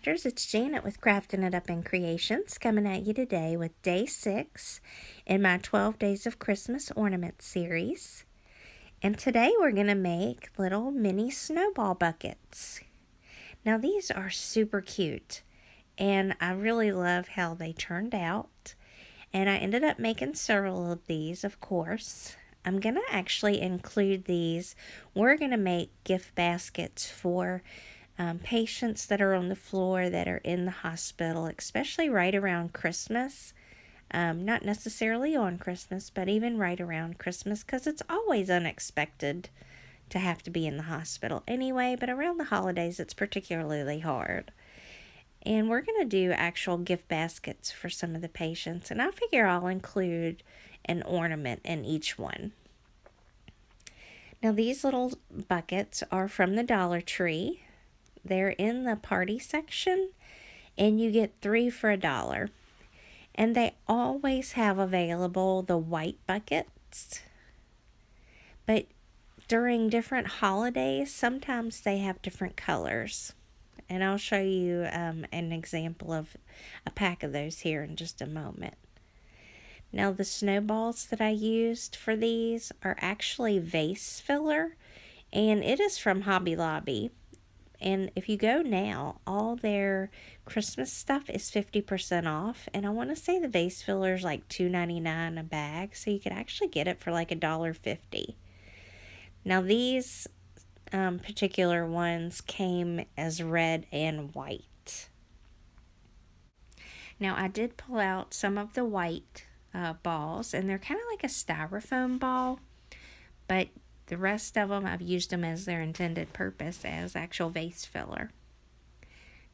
crafters, it's Janet with Crafting It Up in Creations, coming at you today with day 6 in my 12 Days of Christmas Ornament series. And today we're going to make little mini snowball buckets. Now these are super cute and I really love how they turned out. And I ended up making several of these, of course. I'm going to actually include these. We're going to make gift baskets for patients that are on the floor that are in the hospital, especially right around Christmas. Not necessarily on Christmas, but even right around Christmas, because it's always unexpected to have to be in the hospital anyway, but around the holidays it's particularly hard. And we're going to do actual gift baskets for some of the patients, and I figure I'll include an ornament in each one. Now these little buckets are from the Dollar Tree. They're in the party section, and you get 3 for $1. And they always have available the white buckets. But during different holidays, sometimes they have different colors. And I'll show you an example of a pack of those here in just a moment. Now the snowballs that I used for these are actually vase filler, and it is from Hobby Lobby. And if you go now, all their Christmas stuff is 50% off. And I want to say the vase filler is like $2.99 a bag. So you could actually get it for like $1.50. Now these particular ones came as red and white. Now I did pull out some of the white balls. And they're kind of like a styrofoam ball. But the rest of them, I've used them as their intended purpose as actual vase filler.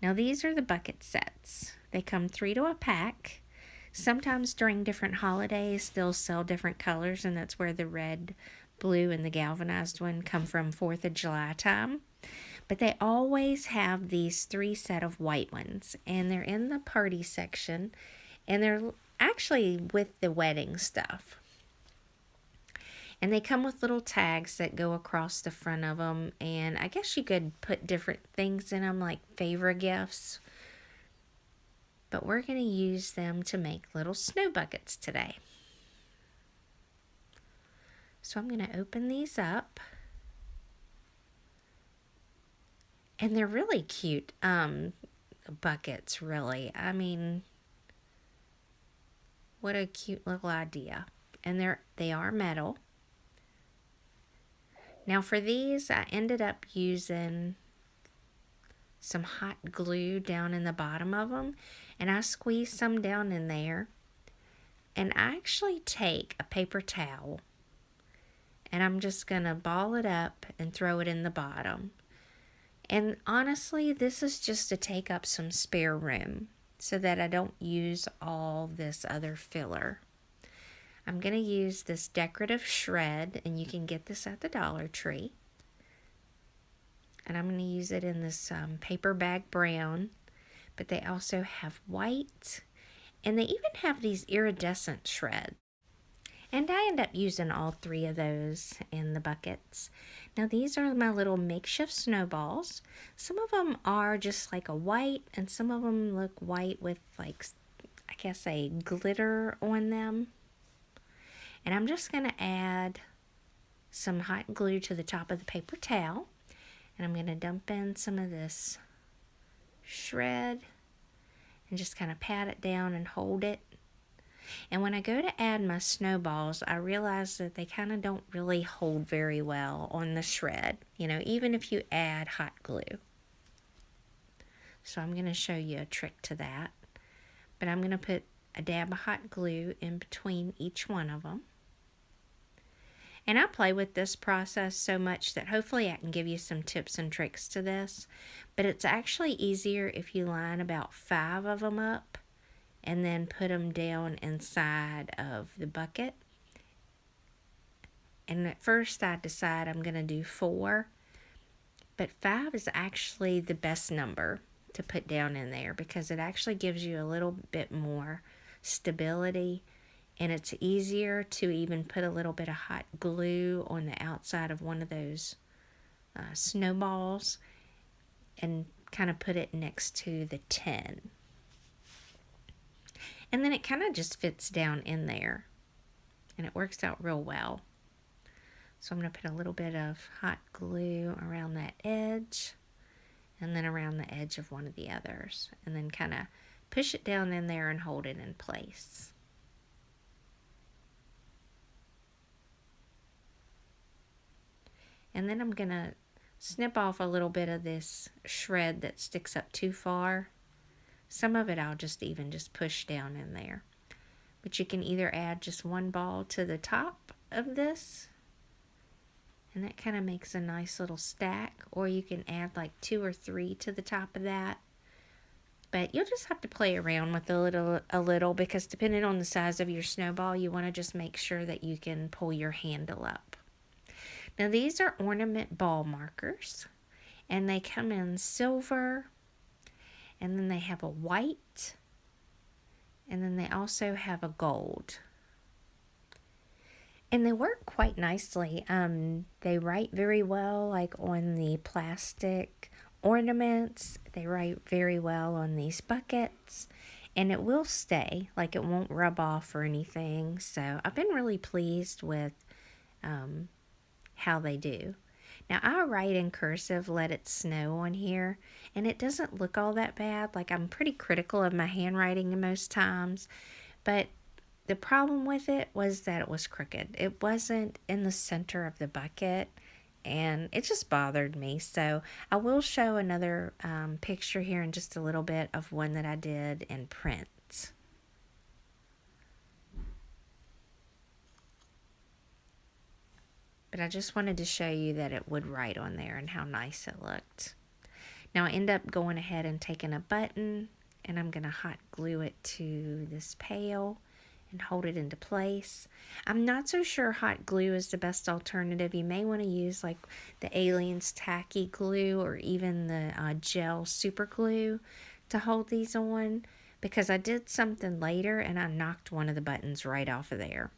Now these are the bucket sets. They come 3 to a pack. Sometimes during different holidays, they'll sell different colors, and that's where the red, blue, and the galvanized one come from 4th of July time. But they always have these 3 set of white ones, and they're in the party section, and they're actually with the wedding stuff. And they come with little tags that go across the front of them. And I guess you could put different things in them, like favor gifts. But we're going to use them to make little snow buckets today. So I'm going to open these up. And they're really cute buckets, really. I mean, what a cute little idea. And they are metal. Now for these, I ended up using some hot glue down in the bottom of them, and I squeezed some down in there. And I actually take a paper towel, and I'm just going to ball it up and throw it in the bottom. And honestly, this is just to take up some spare room so that I don't use all this other filler. I'm going to use this decorative shred, and you can get this at the Dollar Tree. And I'm going to use it in this paper bag brown, but they also have white, and they even have these iridescent shreds. And I end up using all 3 of those in the buckets. Now these are my little makeshift snowballs. Some of them are just like a white, and some of them look white with like, I guess, a glitter on them. And I'm just going to add some hot glue to the top of the paper towel. And I'm going to dump in some of this shred and just kind of pat it down and hold it. And when I go to add my snowballs, I realize that they kind of don't really hold very well on the shred, even if you add hot glue. So I'm going to show you a trick to that. But I'm going to put a dab of hot glue in between each one of them. And I play with this process so much that hopefully I can give you some tips and tricks to this. But it's actually easier if you line about 5 of them up and then put them down inside of the bucket. And at first I decide I'm going to do 4. But 5 is actually the best number to put down in there because it actually gives you a little bit more stability. And it's easier to even put a little bit of hot glue on the outside of one of those snowballs and kind of put it next to the tin. And then it kind of just fits down in there. And it works out real well. So I'm going to put a little bit of hot glue around that edge. And then around the edge of one of the others. And then kind of push it down in there and hold it in place. And then I'm going to snip off a little bit of this shred that sticks up too far. Some of it I'll just push down in there. But you can either add just one ball to the top of this, and that kind of makes a nice little stack, or you can add like 2 or 3 to the top of that. But you'll just have to play around with a little because depending on the size of your snowball, you want to just make sure that you can pull your handle up. Now these are ornament ball markers, and they come in silver, and then they have a white, and then they also have a gold. And they work quite nicely. They write very well, like on the plastic ornaments. They write very well on these buckets, and it will stay, like it won't rub off or anything. So I've been really pleased with how they do. Now I write in cursive, let it snow on here, and it doesn't look all that bad. Like I'm pretty critical of my handwriting most times, but the problem with it was that it was crooked. It wasn't in the center of the bucket, and it just bothered me. So I will show another picture here in just a little bit of one that I did in print. But I just wanted to show you that it would write on there and how nice it looked. Now I end up going ahead and taking a button, and I'm going to hot glue it to this pail and hold it into place. I'm not so sure hot glue is the best alternative. You may want to use like the Aliens tacky glue or even the gel super glue to hold these on, because I did something later and I knocked one of the buttons right off of there.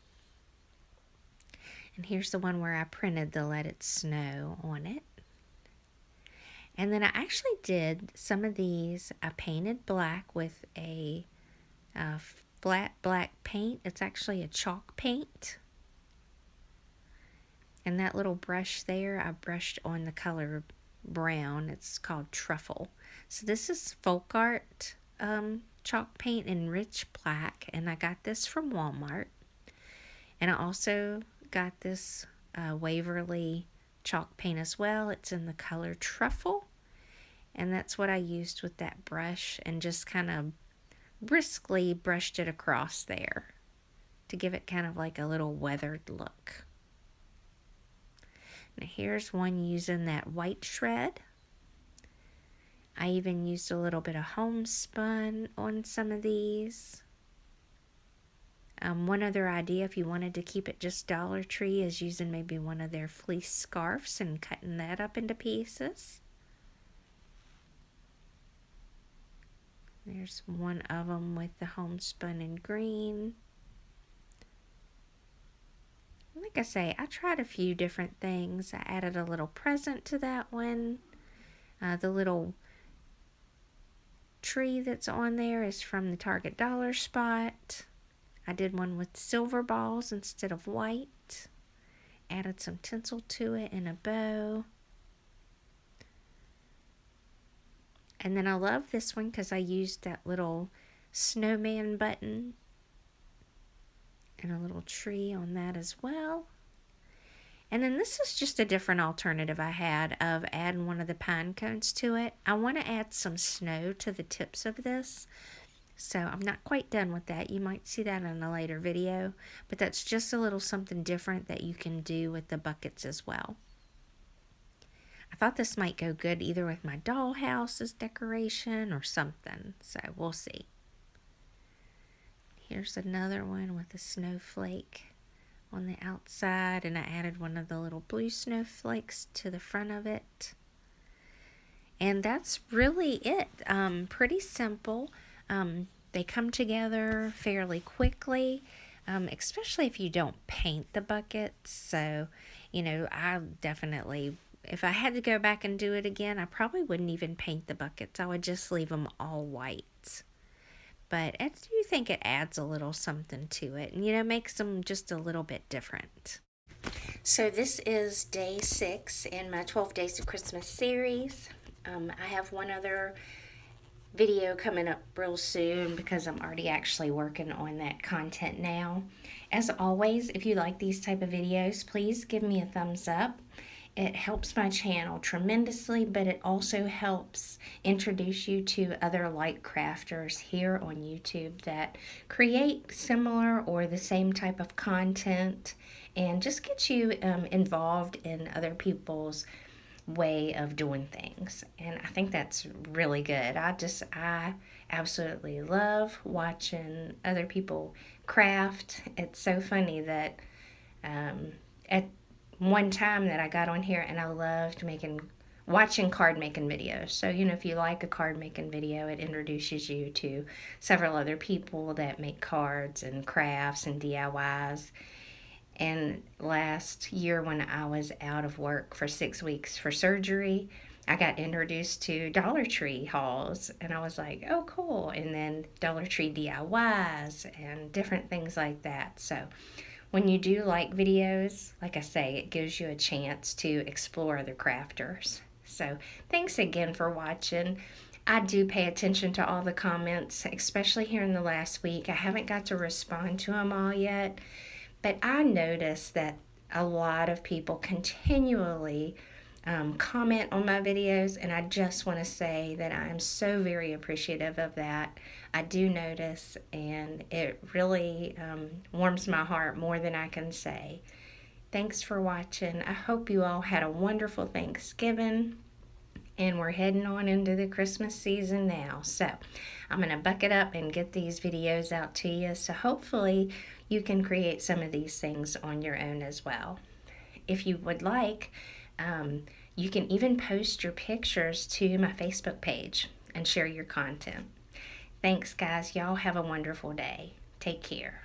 And here's the one where I printed the Let It Snow on it. And then I actually did some of these, I painted black with a flat black paint. It's actually a chalk paint. And that little brush there, I brushed on the color brown. It's called Truffle. So this is folk art chalk paint in rich black. And I got this from Walmart. And I also got this Waverly chalk paint as well. It's in the color Truffle, and that's what I used with that brush, and just kind of briskly brushed it across there to give it kind of like a little weathered look. Now here's one using that white shred. I even used a little bit of homespun on some of these. One other idea, if you wanted to keep it just Dollar Tree, is using maybe one of their fleece scarves and cutting that up into pieces. There's one of them with the homespun in green. Like I say, I tried a few different things. I added a little present to that one. The little tree that's on there is from the Target Dollar Spot. I did one with silver balls instead of white. Added some tinsel to it and a bow. And then I love this one because I used that little snowman button and a little tree on that as well. And then this is just a different alternative I had of adding one of the pine cones to it. I want to add some snow to the tips of this. So I'm not quite done with that. You might see that in a later video, but that's just a little something different that you can do with the buckets as well. I thought this might go good either with my dollhouse as decoration or something, so we'll see. Here's another one with a snowflake on the outside, and I added one of the little blue snowflakes to the front of it. And that's really it. Pretty simple. They come together fairly quickly, especially if you don't paint the buckets. So, you know, I definitely if I had to go back and do it again, I probably wouldn't even paint the buckets. I would just leave them all white. But I do think it adds a little something to it and, makes them just a little bit different. So this is day 6 in my 12 Days of Christmas series. I have one other video coming up real soon because I'm already actually working on that content now. As always, if you like these type of videos, please give me a thumbs up. It helps my channel tremendously, but it also helps introduce you to other like crafters here on YouTube that create similar or the same type of content, and just get you involved in other people's way of doing things. And I think that's really good. I absolutely love watching other people craft. It's so funny that at one time that I got on here and I loved watching card making videos. So, if you like a card making video, it introduces you to several other people that make cards and crafts and DIYs. And last year, when I was out of work for 6 weeks for surgery, I got introduced to Dollar Tree hauls, and I was like, oh, cool. And then Dollar Tree DIYs and different things like that. So when you do like videos, like I say, it gives you a chance to explore other crafters. So thanks again for watching. I do pay attention to all the comments, especially here in the last week. I haven't got to respond to them all yet, but I noticed that a lot of people continually comment on my videos, and I just want to say that I am so very appreciative of that. I do notice, and it really warms my heart more than I can say. Thanks for watching. I hope you all had a wonderful Thanksgiving, and we're heading on into the Christmas season now. So I'm going to bucket up and get these videos out to you, so hopefully you can create some of these things on your own as well. If you would like, you can even post your pictures to my Facebook page and share your content. Thanks, guys. Y'all have a wonderful day. Take care.